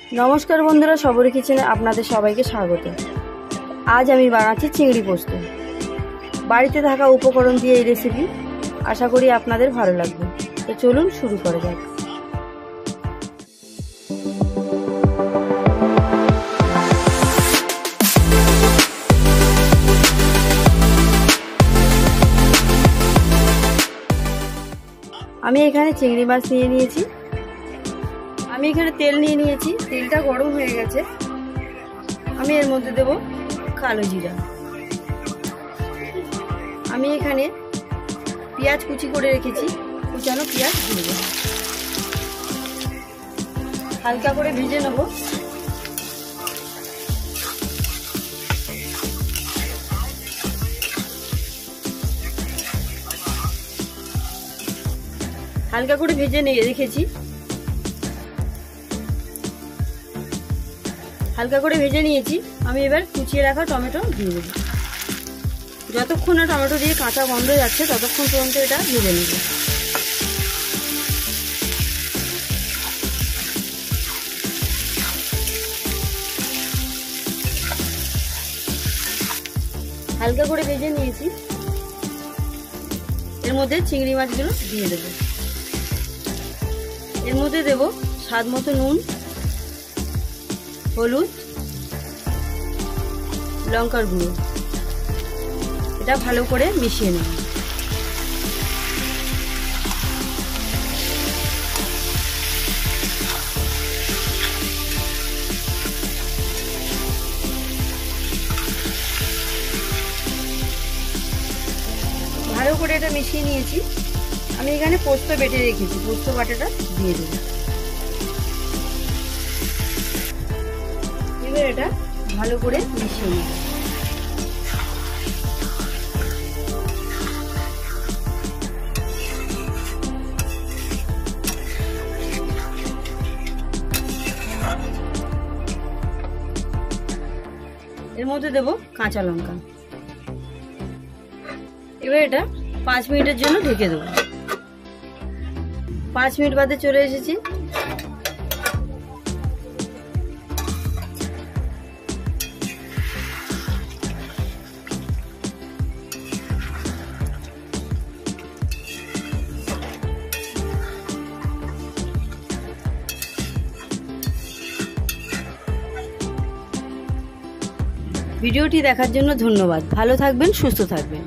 नमस्कार बंधुरा सबरी किचेने आपनादेर सबाइके स्वागत। आज आमी बानाচ্ছি चिंगड़ी पोस्त। बाड़ीते थाका उपकरण दिए এই रेसिपि आशा करी आपनादेर भालो लागबे। तो चलुन शुरू करा जाक। आमी एखाने चिंगड़ी माछ निये नियेछि। আমি এখানে তেল নিয়ে নিয়েছি। তেলটা গরম হয়ে গেছে। আমি এর মধ্যে দেব কালো জিরা। আমি এখানে পেঁয়াজ কুচি করে রেখেছি, কুচানো পেঁয়াজ দিয়ে দেব। হালকা করে ভেজে নেব। হালকা করে ভেজে নিয়ে রেখেছি। হালকা করে ভেজে নিয়েছি। আমি এবার কুচিয়ে রাখা টমেটো দিয়ে দেব। যতক্ষণ না টমেটো দিয়ে কাঁচা গন্ধ যাচ্ছে ততক্ষণ পর্যন্ত এটা ভেজে নেব। হালকা করে ভেজে নিয়েছি। এর মধ্যে চিংড়ি মাছগুলো দিয়ে দেব। এর মধ্যে দেব স্বাদ মতো নুন, হলুদ, লঙ্কার গুঁড়ো। এটা ভালো করে মিশিয়ে নেব। ভালো করে এটা মিশিয়ে নিয়েছি। আমি এখানে পোস্ত বেটে রেখেছি, পোস্ত বাটাটা দিয়ে দেব। এটা ভালো করে মিশিয়ে নেব। এর মধ্যে দেব কাঁচা লঙ্কা। এবার এটা 5 মিনিটের জন্য ঢেকে দেব। 5 মিনিট বাদে চলে এসেছি। ভিডিওটি দেখার জন্য ধন্যবাদ। ভালো থাকবেন, সুস্থ থাকবেন।